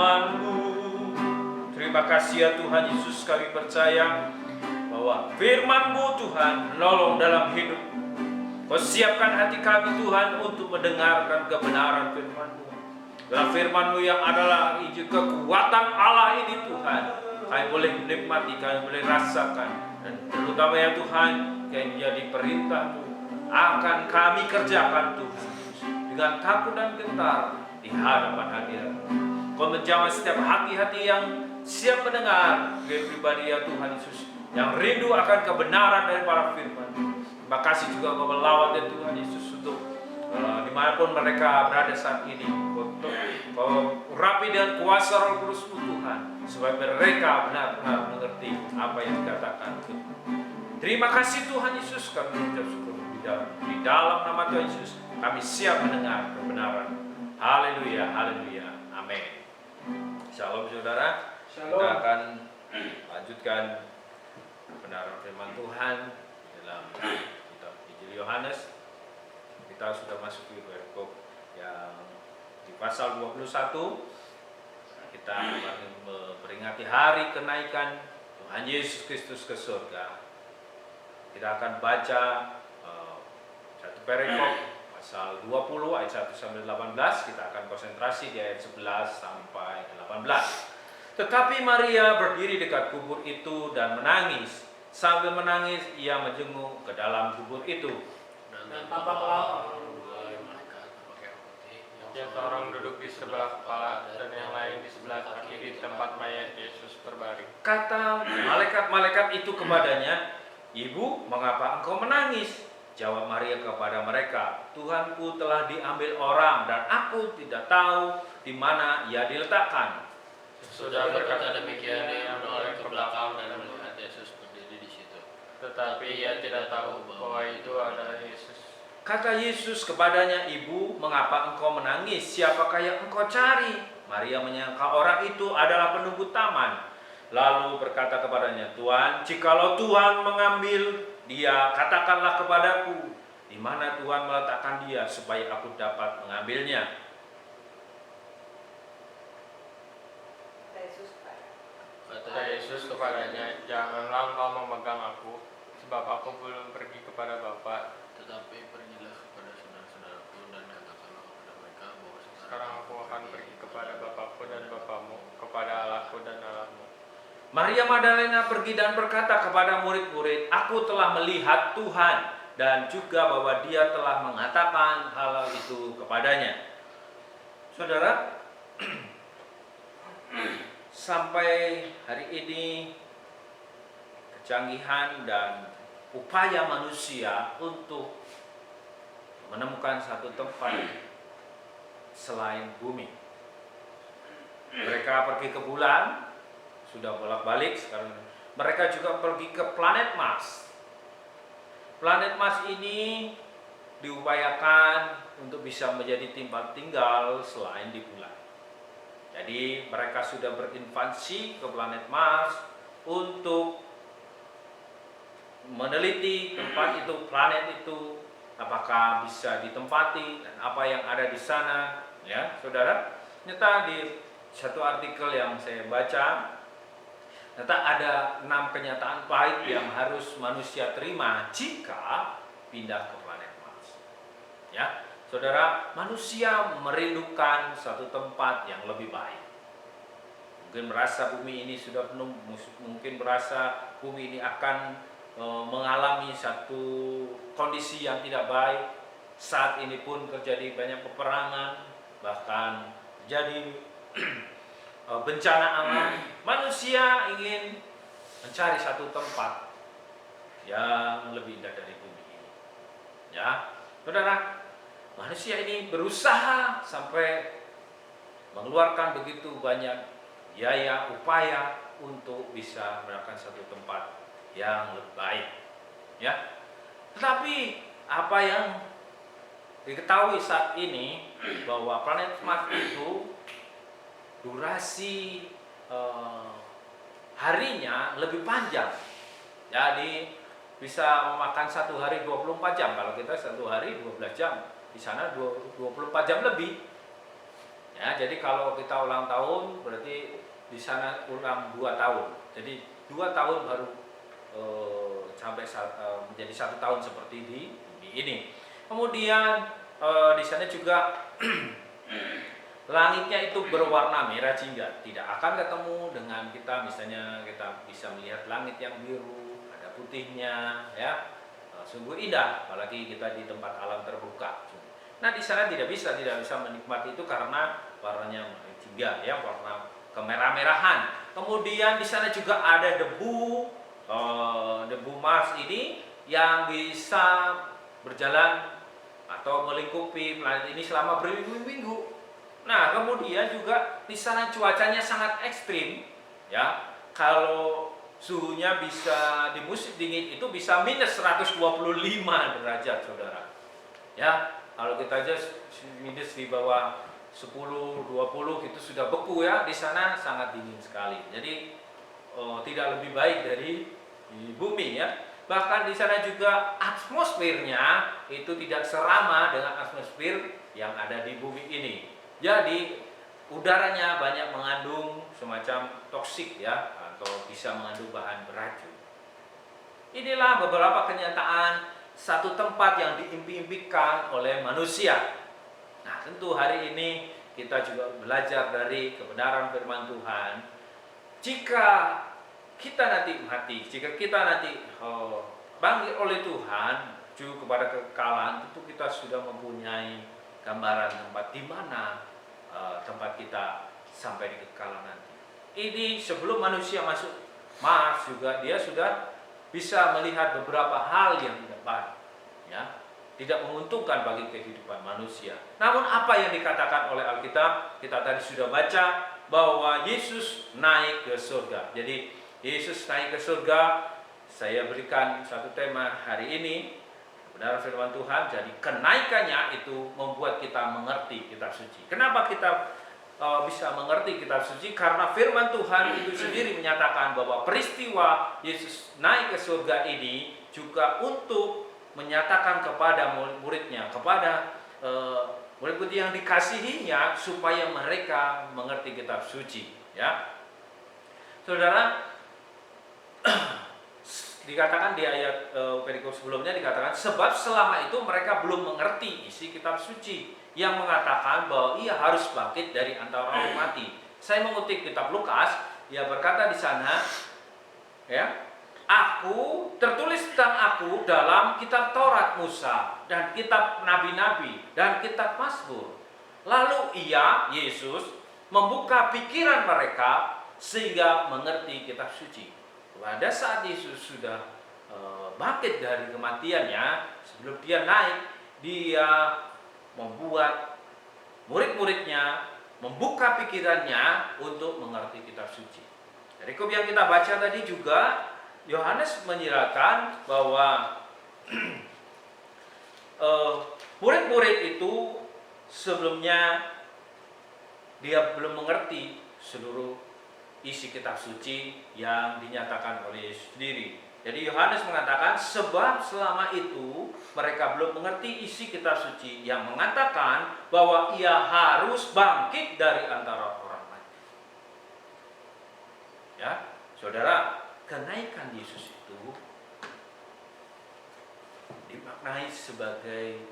firman-Mu. Terima kasih ya Tuhan Yesus, kami percaya bahwa firman-Mu Tuhan menolong dalam hidup. Kau siapkan hati kami Tuhan untuk mendengarkan kebenaran firman-Mu. Dalam firman-Mu yang adalah kekuatan Allah ini Tuhan, kami boleh menikmati, kami boleh rasakan. Dan terutama ya Tuhan, yang menjadi perintah-Mu akan kami kerjakan Tuhan dengan takut dan gentar di hadapan hadirat-Mu. Kau menjamah setiap hati-hati yang siap mendengar pribadi ya Tuhan Yesus, yang rindu akan kebenaran dari para firman. Terima kasih juga Kau melawat ya Tuhan Yesus untuk dimanapun mereka berada saat ini. Kau urapi dengan kuasa Roh Kudus-Mu Tuhan, supaya mereka benar-benar mengerti apa yang dikatakan Tuhan. Terima kasih Tuhan Yesus, kami mengucap syukur di dalam nama Tuhan Yesus. Kami siap mendengar kebenaran. Haleluya, haleluya, amin. Shalom saudara. Shalom. Kita akan lanjutkan kebenaran firman Tuhan dalam kitab Injil Yohanes. Kita sudah masuk di perikop yang di pasal 21. Kita memperingati hari kenaikan Tuhan Yesus Kristus ke surga. Kita akan baca satu perikop pasal 20 ayat 1 sampai 18. Kita akan konsentrasi di ayat 11 sampai 18. Tetapi Maria berdiri dekat kubur itu dan menangis. Sambil menangis ia menjenguk ke dalam kubur itu. Dan tampaklah yang seorang duduk di sebelah kepala dan yang lain di sebelah kaki di tempat mayat Yesus berbaring. Kata malaikat-malaikat itu kepadanya, "Ibu, mengapa engkau menangis?" Jawab Maria kepada mereka, "Tuhanku telah diambil orang dan aku tidak tahu di mana ia diletakkan." Sudah berkata demikian, ia menoleh ke belakang dan melihat Yesus berdiri di situ. tetapi ia tidak tahu bahwa itu adalah Yesus. Kata Yesus kepadanya, "Ibu, mengapa engkau menangis? Siapakah yang engkau cari?" Maria menyangka orang itu adalah penunggu taman. Lalu berkata kepadanya, "Tuhan, jikalau Tuhan mengambil dia, katakanlah kepadaku di mana Tuhan meletakkan dia, supaya aku dapat mengambilnya." Kata Yesus kepadanya, "Janganlah engkau memegang aku, sebab aku belum pergi kepada Bapa. Tetapi pergilah kepada saudara-saudaraku dan katakanlah kepada mereka bahwa Sekarang aku akan pergi kepada Bapakku dan Bapamu, kepada Allahku dan Allahmu." Maria Magdalena pergi dan berkata kepada murid-murid, "Aku telah melihat Tuhan," dan juga bahwa dia telah mengatakan hal itu kepadanya. Saudara, sampai hari ini kecanggihan dan upaya manusia untuk menemukan satu tempat selain bumi. Mereka pergi ke bulan, sudah bolak-balik. Sekarang mereka juga pergi ke planet Mars. Planet Mars ini diupayakan untuk bisa menjadi tempat tinggal selain di bulan. Jadi mereka sudah berinvasi ke planet Mars untuk meneliti tempat itu, planet itu, apakah bisa ditempati dan apa yang ada di sana. Ya, saudara, ternyata di satu artikel yang saya baca, ternyata ada 6 kenyataan pahit yang harus manusia terima jika pindah ke planet Mars. Ya, saudara, manusia merindukan satu tempat yang lebih baik. Mungkin merasa bumi ini sudah penuh, mungkin merasa bumi ini akan mengalami satu kondisi yang tidak baik. Saat ini pun terjadi banyak peperangan, bahkan terjadi bencana alam. Manusia ingin mencari satu tempat yang lebih indah dari bumi ini. Ya, saudara, manusia ini berusaha sampai mengeluarkan begitu banyak biaya, upaya untuk bisa mendapatkan satu tempat yang lebih baik. Ya, tetapi apa yang diketahui saat ini bahwa planet Mars itu durasi harinya lebih panjang. Jadi bisa memakan satu hari 24 jam. Kalau kita satu hari 12 jam, di sana 24 jam lebih. Ya, jadi kalau kita ulang tahun berarti di sana kurang 2 tahun. Jadi 2 tahun baru sampai menjadi 1 tahun seperti di bumi ini. Kemudian di sana juga langitnya itu berwarna merah jingga, tidak akan ketemu dengan kita, misalnya kita bisa melihat langit yang biru, ada putihnya, ya. Sungguh indah, apalagi kita di tempat alam terbuka. Nah, di sana tidak bisa menikmati itu karena warnanya merah jingga, ya, warna kemerah-merahan. Kemudian di sana juga ada debu Mars ini yang bisa berjalan atau melingkupi planet ini selama berminggu-minggu. Nah, kemudian juga di sana cuacanya sangat ekstrim, ya. Kalau suhunya bisa di musim dingin itu bisa minus 125 derajat, saudara. Ya, kalau kita aja minus di bawah 10, 20 itu sudah beku, ya. Di sana sangat dingin sekali. Jadi tidak lebih baik dari di bumi, ya. Bahkan di sana juga atmosfernya itu tidak seramah dengan atmosfer yang ada di bumi ini. Jadi udaranya banyak mengandung semacam toksik, ya, atau bisa mengandung bahan beracun. Inilah beberapa kenyataan satu tempat yang diimpi-impikan oleh manusia. Nah, tentu hari ini kita juga belajar dari kebenaran firman Tuhan. Jika kita nanti mati, jika kita nanti bangkit oleh Tuhan menuju kepada kekekalan, tentu kita sudah mempunyai gambaran tempat di mana tempat kita sampai di kekekalan nanti. Ini sebelum manusia masuk Mars juga dia sudah bisa melihat beberapa hal yang tidak baik, ya, tidak menguntungkan bagi kehidupan manusia. Namun apa yang dikatakan oleh Alkitab, kita tadi sudah baca bahwa Yesus naik ke surga. Jadi Yesus naik ke surga. Saya berikan satu tema hari ini, kebenaran firman Tuhan. Jadi kenaikannya itu membuat kita mengerti kitab suci. Kenapa kita bisa mengerti kitab suci? Karena firman Tuhan itu sendiri menyatakan bahwa peristiwa Yesus naik ke surga ini juga untuk menyatakan kepada murid-muridnya, kepada murid-murid yang dikasihinya, supaya mereka mengerti kitab suci, ya. Saudara, dikatakan di ayat perikop sebelumnya dikatakan, sebab selama itu mereka belum mengerti isi kitab suci yang mengatakan bahwa ia harus bangkit dari antara orang mati. Saya mengutip kitab Lukas, ia berkata di sana, ya, aku tertulis tentang aku dalam kitab Taurat Musa dan kitab nabi-nabi dan kitab Mazmur. Lalu ia, Yesus, membuka pikiran mereka sehingga mengerti kitab suci. Pada saat Yesus sudah bangkit dari kematiannya, sebelum dia naik, dia membuat murid-muridnya membuka pikirannya untuk mengerti kitab suci. Dari yang kita baca tadi juga, Yohanes menyatakan bahwa murid-murid itu sebelumnya dia belum mengerti seluruh isi kitab suci yang dinyatakan oleh Yesus sendiri. Jadi Yohanes mengatakan, sebab selama itu mereka belum mengerti isi kitab suci yang mengatakan bahwa ia harus bangkit dari antara orang mati. Ya, saudara, kenaikan Yesus itu dimaknai sebagai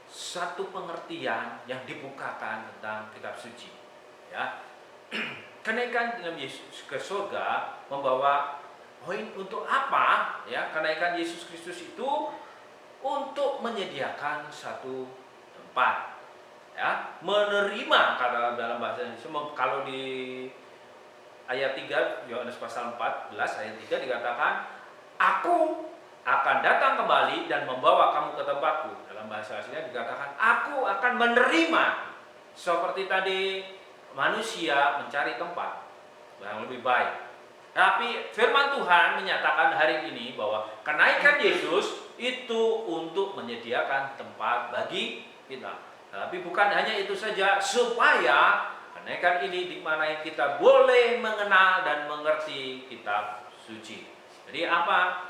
satu pengertian yang dibukakan tentang kitab suci, ya. Kenaikan Yesus ke surga membawa poin untuk apa, ya? Kenaikan Yesus Kristus itu untuk menyediakan satu tempat, ya, menerima, kata dalam bahasa Indonesia. Kalau di ayat 3 Yohanes pasal 14 ayat 3 dikatakan, aku akan datang kembali dan membawa kamu ke tempatku. Dalam bahasa aslinya dikatakan, aku akan menerima. Seperti tadi manusia mencari tempat yang lebih baik. Tapi firman Tuhan menyatakan hari ini bahwa kenaikan Yesus itu untuk menyediakan tempat bagi kita. Tapi bukan hanya itu saja, supaya kenaikan ini dimanai kita boleh mengenal dan mengerti kitab suci. Jadi apa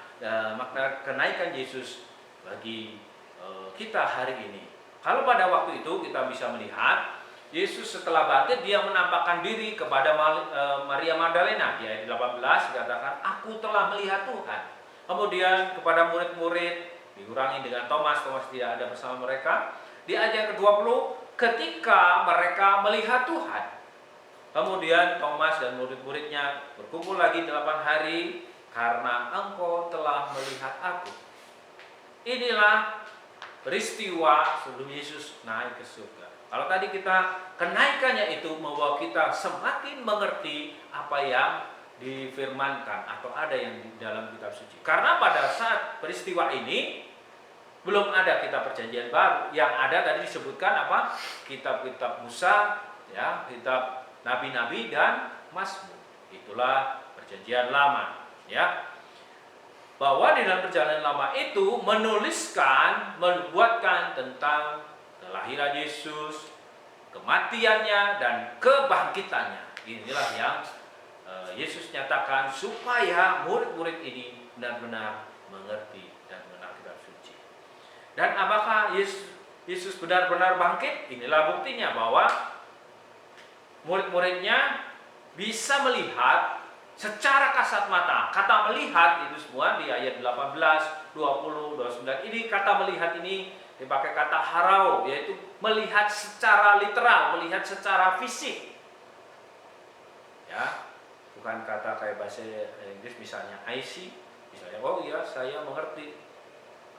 makna kenaikan Yesus bagi kita hari ini? Kalau pada waktu itu kita bisa melihat Yesus setelah bangkit dia menampakkan diri kepada Maria Magdalena. Di ayat 18 dikatakan, aku telah melihat Tuhan. Kemudian kepada murid-murid dikurangi dengan Thomas tidak ada bersama mereka. Di ayat ke-20, ketika mereka melihat Tuhan. Kemudian Thomas dan murid-muridnya berkumpul lagi 8 hari karena engkau telah melihat aku. Inilah peristiwa sebelum Yesus naik ke surga. Kalau tadi kita kenaikannya itu membawa kita semakin mengerti apa yang difirmankan atau ada yang di dalam kitab suci. Karena pada saat peristiwa ini belum ada kitab perjanjian baru. Yang ada tadi disebutkan apa? Kitab-kitab Musa, ya, kitab nabi-nabi dan Mazmur. Itulah perjanjian lama, ya. Bahwa di dalam perjalanan lama itu membuatkan tentang kelahiran Yesus, kematiannya dan kebangkitannya. Inilah yang Yesus nyatakan supaya murid-murid ini benar-benar mengerti dan mengenal kitab suci. Dan apakah Yesus benar-benar bangkit? Inilah buktinya bahwa murid-muridnya bisa melihat secara kasat mata. Kata melihat itu semua di ayat 18, 20, 29. Ini kata melihat ini dipakai kata harau, yaitu melihat secara literal, melihat secara fisik. Ya, bukan kata kayak bahasa Inggris misalnya I see, misalnya oh iya saya mengerti.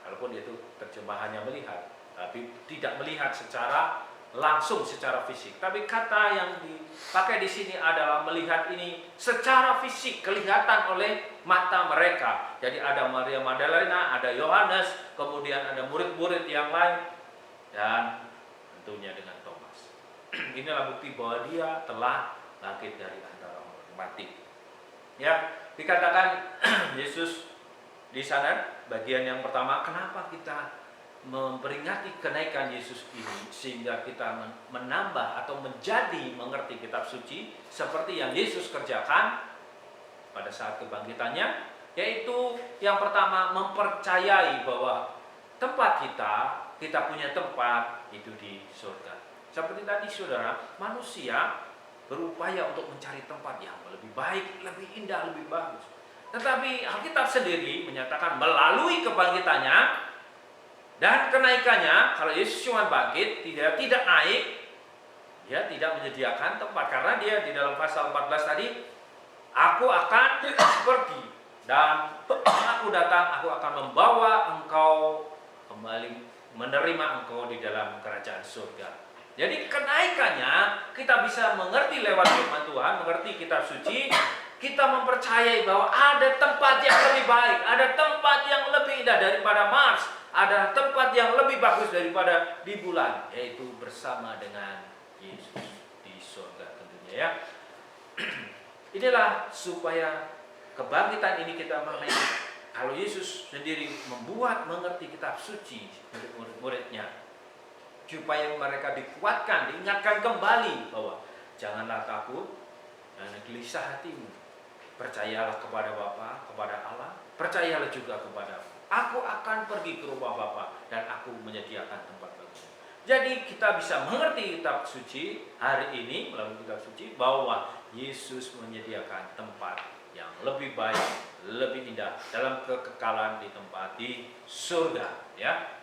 Walaupun itu terjemahannya melihat, tapi tidak melihat secara langsung secara fisik. Tapi kata yang dipakai di sini adalah melihat ini secara fisik, kelihatan oleh mata mereka. Jadi ada Maria Magdalena, ada Yohanes, kemudian ada murid-murid yang lain, dan tentunya dengan Thomas. Inilah bukti bahwa dia telah bangkit dari antara orang mati. Ya, dikatakan Yesus di sana bagian yang pertama, kenapa kita memperingati kenaikan Yesus ini sehingga kita menambah atau menjadi mengerti kitab suci seperti yang Yesus kerjakan pada saat kebangkitannya, yaitu yang pertama mempercayai bahwa tempat kita punya tempat itu di surga. Seperti tadi saudara, manusia berupaya untuk mencari tempat yang lebih baik, lebih indah, lebih bagus. Tetapi Alkitab sendiri menyatakan melalui kebangkitannya dan kenaikannya, kalau Yesus cuma bangkit, tidak naik, dia tidak menyediakan tempat. Karena dia di dalam pasal 14 tadi, aku akan pergi dan aku datang, aku akan membawa engkau kembali, menerima engkau di dalam kerajaan surga. Jadi kenaikannya kita bisa mengerti lewat firman Tuhan, mengerti kitab suci. Kita mempercayai bahwa ada tempat yang lebih baik, ada tempat yang lebih indah daripada Mars, ada tempat yang lebih bagus daripada di bulan, yaitu bersama dengan Yesus di surga tentunya, ya. Inilah supaya kebangkitan ini kita maknai. Kalau Yesus sendiri membuat mengerti kitab suci murid-muridnya, supaya mereka dikuatkan, diingatkan kembali bahwa janganlah takut dan gelisah hatimu. Percayalah kepada Bapa, kepada Allah, percayalah juga kepada aku akan pergi ke rumah Bapa dan aku menyediakan tempat bagimu. Jadi kita bisa mengerti kitab suci hari ini melalui kitab suci bahwa Yesus menyediakan tempat yang lebih baik, lebih indah dalam kekekalan di tempat di surga, ya.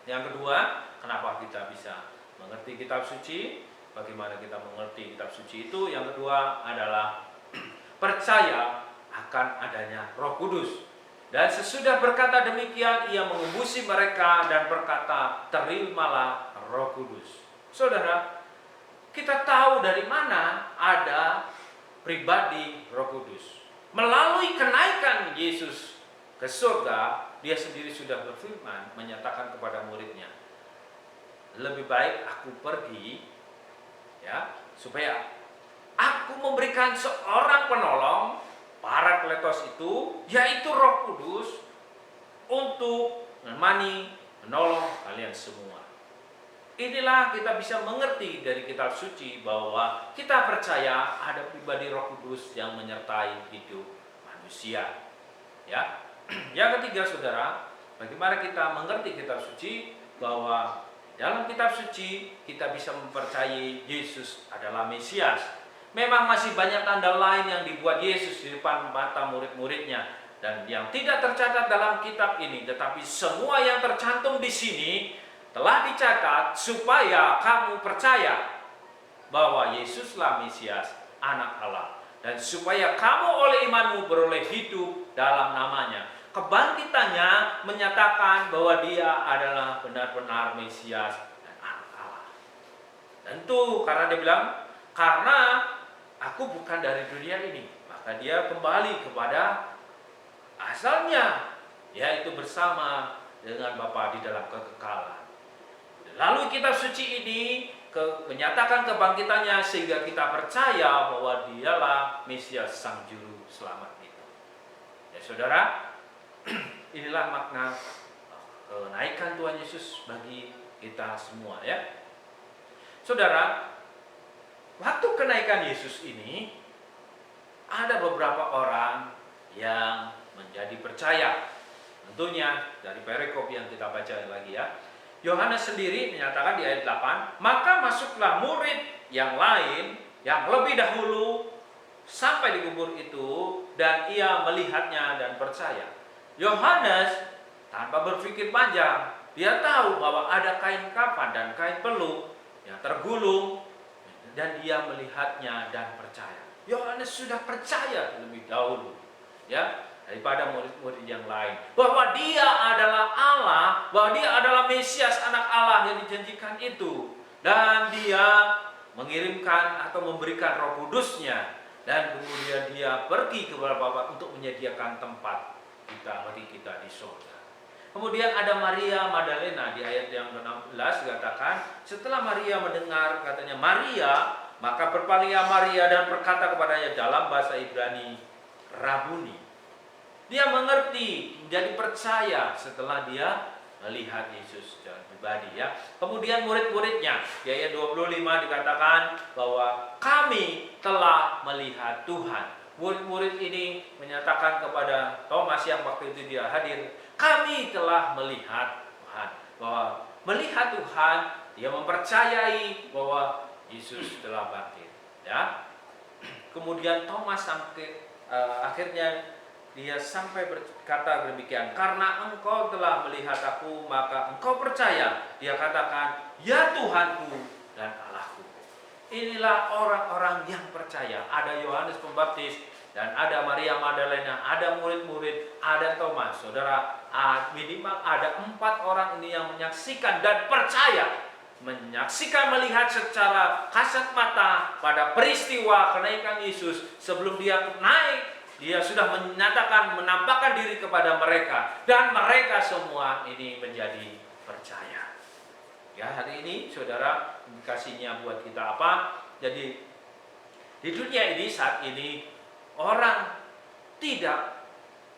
Yang kedua, kenapa kita bisa mengerti kitab suci? Bagaimana kita mengerti kitab suci itu? Yang kedua adalah percaya akan adanya Roh Kudus. Dan sesudah berkata demikian, ia mengembusi mereka dan berkata, terimalah Roh Kudus. Saudara, kita tahu dari mana ada pribadi Roh Kudus. Melalui kenaikan Yesus ke surga, dia sendiri sudah berfirman, menyatakan kepada muridnya, lebih baik aku pergi, ya, supaya aku memberikan seorang penolong, Parakletos itu, yaitu Roh Kudus, untuk menemani, menolong kalian semua. Inilah kita bisa mengerti dari kitab suci bahwa kita percaya ada pribadi Roh Kudus yang menyertai hidup manusia. Ya. Yang ketiga, saudara, bagaimana kita mengerti kitab suci bahwa dalam kitab suci kita bisa mempercayai Yesus adalah Mesias. Memang masih banyak tanda lain yang dibuat Yesus di depan mata murid-muridnya dan yang tidak tercatat dalam kitab ini, tetapi semua yang tercantum di sini telah dicatat supaya kamu percaya bahwa Yesuslah Mesias, Anak Allah, dan supaya kamu oleh imanmu beroleh hidup dalam namanya. Kebangkitannya menyatakan bahwa dia adalah benar-benar Mesias dan Anak Allah. Tentu karena dia bilang, karena aku bukan dari dunia ini, maka dia kembali kepada asalnya, yaitu bersama dengan Bapa di dalam kekekalan. Lalu kitab suci ini menyatakan kebangkitannya sehingga kita percaya bahwa dialah Mesias, Sang Juru Selamat itu. Ya saudara, inilah makna kenaikan Tuhan Yesus bagi kita semua ya. Saudara, waktu kenaikan Yesus ini ada beberapa orang yang menjadi percaya. Tentunya dari perikop yang kita baca lagi ya. Yohanes sendiri menyatakan di ayat 8, maka masuklah murid yang lain yang lebih dahulu sampai di kubur itu dan ia melihatnya dan percaya. Yohanes tanpa berpikir panjang, dia tahu bahwa ada kain kafan dan kain peluk yang tergulung dan dia melihatnya dan percaya. Yohanes sudah percaya lebih dahulu, ya, daripada murid-murid yang lain, bahwa dia adalah Allah, bahwa dia adalah Mesias, Anak Allah yang dijanjikan itu, dan dia mengirimkan atau memberikan Roh Kudus-Nya, dan kemudian dia pergi kepada Bapa untuk menyediakan tempat bagi kita di surga. Kemudian ada Maria Magdalena di ayat yang ke-16 dikatakan, setelah Maria mendengar katanya Maria, maka berpalinglah Maria dan berkata kepadanya dalam bahasa Ibrani, Rabuni. Dia mengerti, menjadi percaya setelah dia melihat Yesus secara pribadi ya. Kemudian murid-muridnya di ayat 25 dikatakan bahwa kami telah melihat Tuhan. Murid-murid ini menyatakan kepada Thomas yang waktu itu dia hadir, kami telah melihat Tuhan. Bahwa melihat Tuhan, dia mempercayai bahwa Yesus telah bangkit. Ya. Kemudian Thomas sampai akhirnya dia sampai berkata demikian, karena engkau telah melihat aku, maka engkau percaya. Dia katakan, ya Tuhanku dan Allahku. Inilah orang-orang yang percaya. Ada Yohanes Pembaptis dan ada Maria Magdalena, ada murid-murid, ada Thomas. Saudara, minimal ada 4 orang ini yang menyaksikan dan percaya. Menyaksikan, melihat secara kasat mata pada peristiwa kenaikan Yesus. Sebelum dia naik, dia sudah menyatakan, menampakkan diri kepada mereka, dan mereka semua ini menjadi percaya. Ya, hari ini saudara, indikasinya buat kita apa? Jadi di dunia ini saat ini orang tidak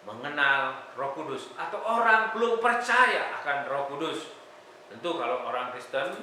mengenal Roh Kudus atau orang belum percaya akan Roh Kudus. Tentu kalau orang Kristen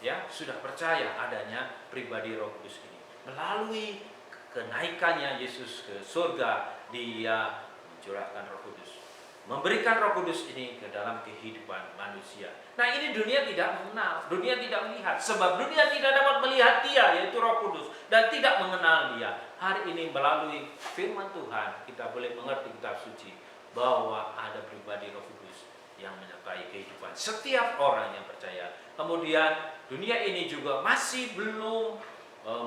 ya sudah percaya adanya pribadi Roh Kudus ini. Melalui kenaikannya Yesus ke surga, dia mencurahkan Roh Kudus, memberikan Roh Kudus ini ke dalam kehidupan manusia. Nah, ini dunia tidak mengenal, dunia tidak melihat, sebab dunia tidak dapat melihat dia, yaitu Roh Kudus, dan tidak mengenal dia. Hari ini melalui firman Tuhan kita boleh mengerti kitab suci bahwa ada pribadi Roh Kudus yang menyertai kehidupan setiap orang yang percaya. Kemudian dunia ini juga masih belum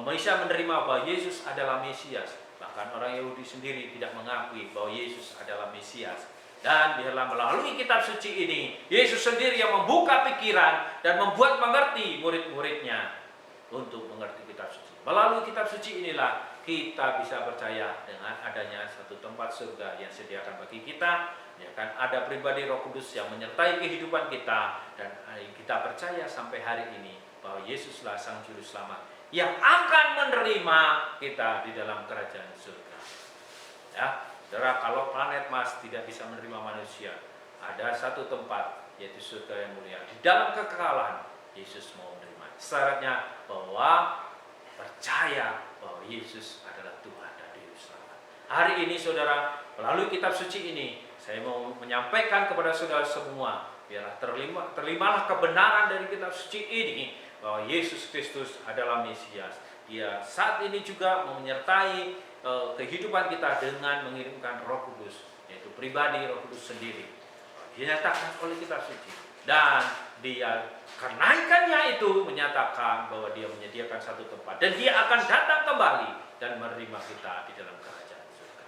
bisa menerima bahwa Yesus adalah Mesias. Bahkan orang Yahudi sendiri tidak mengakui bahwa Yesus adalah Mesias. Dan biarlah melalui kitab suci ini, Yesus sendiri yang membuka pikiran dan membuat mengerti murid-muridnya untuk mengerti kitab suci. Melalui kitab suci inilah kita bisa percaya dengan adanya satu tempat surga yang disediakan bagi kita. Ya kan, ada pribadi Roh Kudus yang menyertai kehidupan kita, dan kita percaya sampai hari ini bahwa Yesuslah Sang Juru Selamat yang akan menerima kita di dalam kerajaan surga. Ya, saudara, kalau planet Mars tidak bisa menerima manusia, ada satu tempat, yaitu surga yang mulia. Di dalam kekekalan, Yesus mau menerima. Syaratnya bahwa percaya bahwa Yesus adalah Tuhan dan Juru Selamat. Hari ini saudara, melalui kitab suci ini, saya mau menyampaikan kepada saudara semua biarlah terimalah kebenaran dari kitab suci ini bahwa Yesus Kristus adalah Mesias. Dia saat ini juga menyertai kehidupan kita dengan mengirimkan Roh Kudus, yaitu pribadi Roh Kudus sendiri. Dinyatakan oleh kitab suci, dan dia kenaikannya itu menyatakan bahwa dia menyediakan satu tempat dan dia akan datang kembali dan menerima kita di dalam kerajaan surga.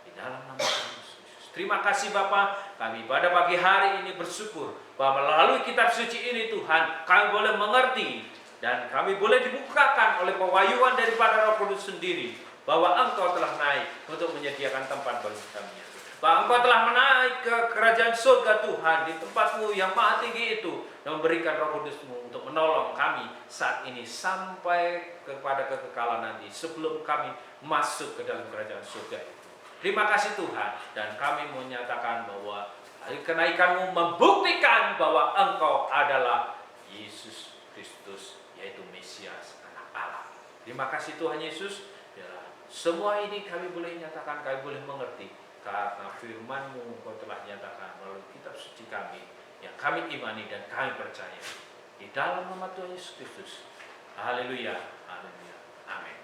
Di dalam nama Tuhan Yesus. Terima kasih Bapa, kami pada pagi hari ini bersyukur bahwa melalui kitab suci ini Tuhan, kami boleh mengerti dan kami boleh dibukakan oleh pewahyuan daripada Roh Kudus sendiri bahwa Engkau telah naik untuk menyediakan tempat bagi kami. Bahwa Engkau telah menaik ke kerajaan surga Tuhan di tempat-Mu yang maha tinggi itu dan memberikan Roh Kudus-Mu untuk menolong kami saat ini sampai kepada kekekalan nanti sebelum kami masuk ke dalam kerajaan surga itu. Terima kasih Tuhan, dan kami menyatakan bahwa kenaikan-Mu membuktikan bahwa Engkau adalah Yesus Kristus, yaitu Mesias, Anak Allah. Terima kasih Tuhan Yesus. Ya, semua ini kami boleh nyatakan, kami boleh mengerti karena firman-Mu Engkau telah nyatakan melalui kitab suci kami yang kami imani dan kami percaya. Di dalam nama Tuhan Yesus Kristus. Haleluya. Haleluya. Amin.